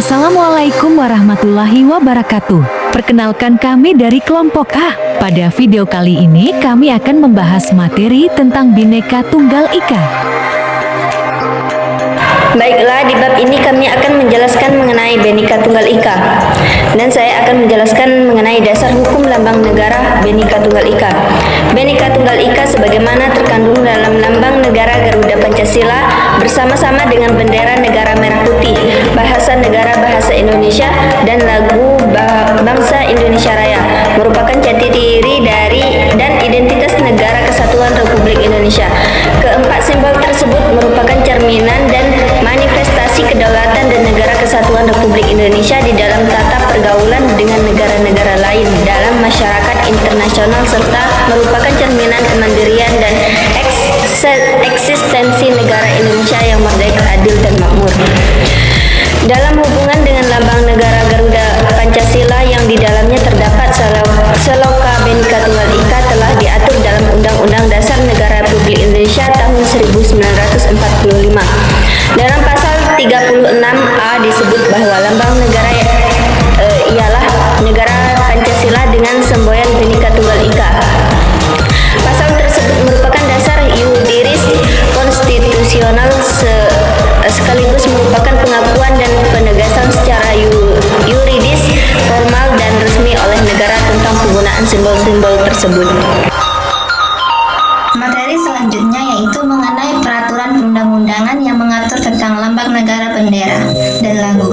Assalamualaikum warahmatullahi wabarakatuh. Perkenalkan kami dari kelompok A. Pada video kali ini kami akan membahas materi tentang Bhinneka Tunggal Ika. Baiklah, di bab ini kami akan menjelaskan mengenai Bhinneka Tunggal Ika. Dan saya akan menjelaskan mengenai dasar hukum lambang negara Bhinneka Tunggal Ika. Bhinneka Tunggal Ika sebagaimana terkandung dalam lambang negara Garuda Pancasila bersama-sama dengan bendera negara merah putih, bahasa negara bahasa Indonesia, dan lagu bangsa Indonesia Raya merupakan jati diri dari dan identitas negara kesatuan Republik Indonesia. Keempat simbol tersebut merupakan cerminan dan manifestasi kedaulatan dan negara kesatuan Republik Indonesia di dalam tata pergaulan dengan negara-negara lain dalam masyarakat internasional serta merupakan cerminan kemandirian dan eksistensi negara Indonesia yang merdeka, adil, dan makmur. Dalam hubungan dengan lambang negara Garuda Pancasila yang di dalamnya terdapat seloka Bhinneka Tunggal Ika telah diatur dalam Undang-Undang Dasar Negara Republik Indonesia tahun 1945. Dalam pasal 36A disebut bahwa lambang negara ialah negara Pancasila dengan semboyan Bhinneka Tunggal Ika. Pasal tersebut merupakan dasar yuridis konstitusional sekaligus merupakan pengakuan dan penegasan secara yuridis formal dan resmi oleh negara tentang penggunaan simbol-simbol tersebut. Materi selanjutnya yaitu mengenai peraturan perundang-undangan yang mengatur tentang lambang negara, bendera, dan lagu.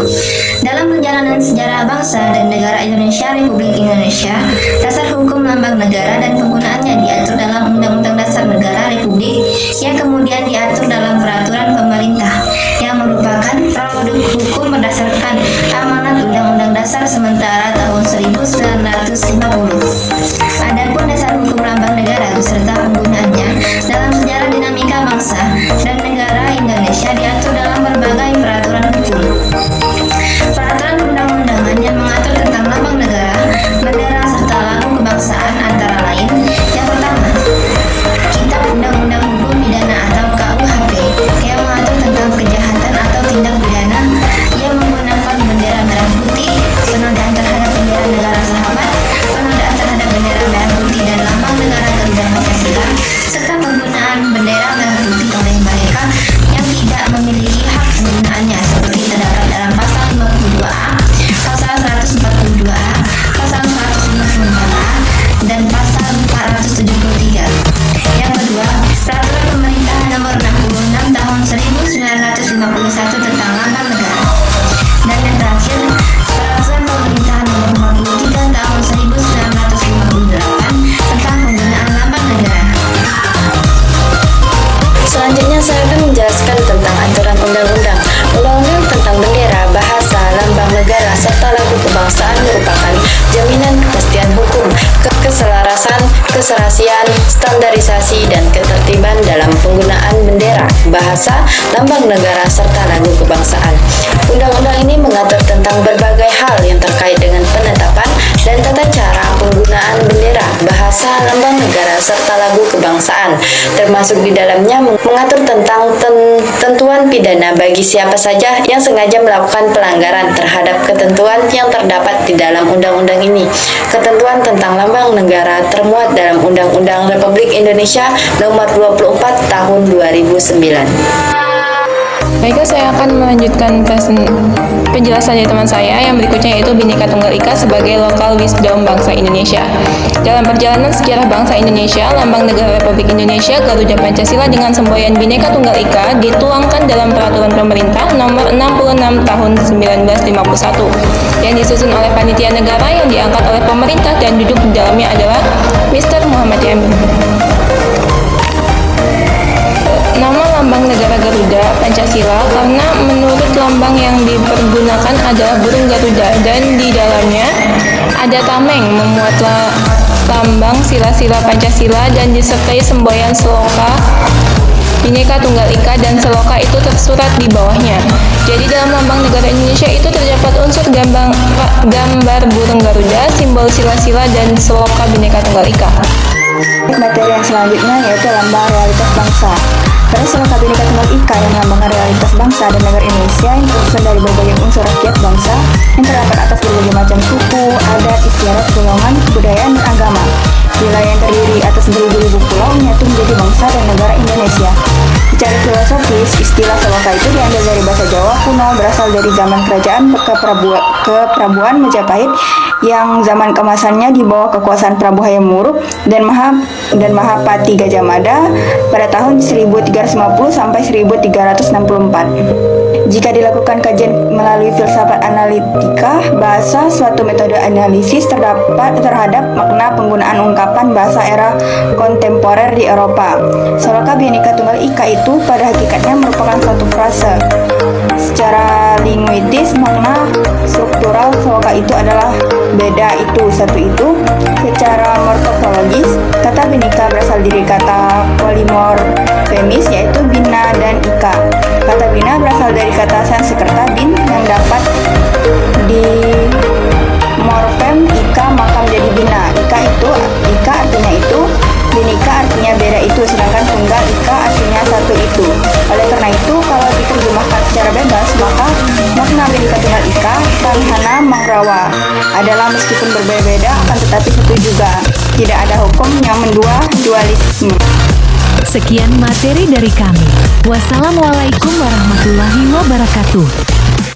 Dalam perjalanan sejarah bangsa dan negara Indonesia Republik Indonesia, dasar hukum lambang negara dan penggunaannya diatur dalam Undang-Undang Dasar Negara Republik yang kemudian diatur dalam peraturan pemerintah yang merupakan produk hukum berdasarkan amanat Undang-Undang Dasar sementara tahun 1950. Adapun dasar hukum lambang negara beserta penggunaannya dalam sejarah dinamika bangsa dan negara Indonesia diatur dalam berbagai peraturan hukum. Peraturan perundang-undangan yang mengatur tentang lambang negara, bendera, serta lagu kebangsaan antara lain: yang pertama, Kitab Undang-Undang Hukum Pidana atau KUHP yang mengatur tentang kejahatan atau tindak pidana yang menggunakan bendera merah putih, penodaan terhadap bendera negara sahabat, penodaan terhadap bendera merah putih dan lambang negara Garuda Pancasila, serta penggunaan bendera merah putih oleh mereka yang tidak memiliki hak penggunaannya seperti terdapat dalam pasal 52A, pasal 142A, pasal 154A, dan pasal 473. Yang kedua, Peraturan Pemerintah Nomor 66 Tahun 1951 tentang lambang negara. Dan yang terakhir, Peraturan Pemerintah Nomor 53 Tahun 1958 tentang penggunaan lambang negara. Selanjutnya saya akan menjelaskan tentang aturan undang-undang. Undang-undang tentang bendera, bahasa, lambang negara, serta lagu kebangsaan merupakan jaminan kepastian hukum, keselarasan, keserasian, standarisasi, dan ketertiban dalam penggunaan bendera, bahasa, lambang negara, serta lagu kebangsaan. Undang-undang ini mengatur tentang berbagai hal yang terkait dengan penetapan dan tata cara penggunaan bendera, bahasa, lambang negara, serta lagu kebangsaan, termasuk di dalamnya mengatur tentang ketentuan pidana bagi siapa saja yang sengaja melakukan pelanggaran terhadap ketentuan yang terdapat di dalam undang-undang ini. Ketentuan tentang lambang negara termuat dalam Undang-Undang Republik Indonesia Nomor 24 Tahun 2009. Baiklah, saya akan melanjutkan penjelasan dari teman saya yang berikutnya, yaitu Bhinneka Tunggal Ika sebagai local wisdom bangsa Indonesia. Dalam perjalanan sejarah bangsa Indonesia, lambang negara Republik Indonesia Garuda Pancasila dengan semboyan Bhinneka Tunggal Ika dituangkan dalam Peraturan Pemerintah Nomor 66 Tahun 1951 yang disusun oleh panitia negara yang diangkat oleh pemerintah dan duduk di dalamnya adalah Mr. Muhammad Yamin. Nama lambang negara Garuda Pancasila karena menurut lambang yang dipergunakan adalah burung Garuda dan di dalamnya ada tameng memuat lambang sila-sila Pancasila dan disertai semboyan seloka Bhinneka Tunggal Ika dan seloka itu tersurat di bawahnya. Jadi dalam lambang negara Indonesia itu terdapat unsur gambar burung Garuda, simbol sila-sila dan seloka Bhinneka Tunggal Ika. Materi yang selanjutnya yaitu lambang realitas bangsa. Pada seloka Bhinneka Tunggal Ika yang melambangkan realitas bangsa dan negara Indonesia yang tersusun dari berbagai unsur rakyat bangsa macam suku, adat, istiadat, golongan, kebudayaan, dan agama. Wilayah yang terdiri atas beribu-ribu pulau menyatu menjadi bangsa dan negara Indonesia. Secara filosofis, istilah Saloka itu diambil dari bahasa Jawa kuno, berasal dari zaman kerajaan Keperabuan Majapahit yang zaman keemasannya di bawah kekuasaan Prabu Hayam Wuruk dan Mahapati Gajah Mada pada tahun 1350 sampai 1364. Jika dilakukan kajian melalui filsafat analitika bahasa, suatu metode analisis terhadap makna penggunaan ungkapan bahasa era kontemporer di Eropa. Saloka Bhinneka Tunggal Ika itu pada hakikatnya merupakan suatu frase. Secara linguistis, makna struktural Saloka itu adalah beda itu, satu itu. Secara morfologis, kata Bhinneka berasal dari kata polimorfemis yaitu bina dan ika. Kata bina berasal dari kata Sanskerta bin yang dapat di morfem ika maka menjadi bina. Ika artinya itu, Bhinneka artinya beda itu, sedangkan tunggal ika artinya satu itu. Oleh karena itu, kalau diterjemahkan secara bebas, maka makna Bhinneka Tunggal Ika Tanhana Mangrawa adalah meskipun berbeda-beda akan tetapi satu juga. Tidak ada hukum yang mendua dualisme. Sekian materi dari kami. Wassalamualaikum warahmatullahi wabarakatuh.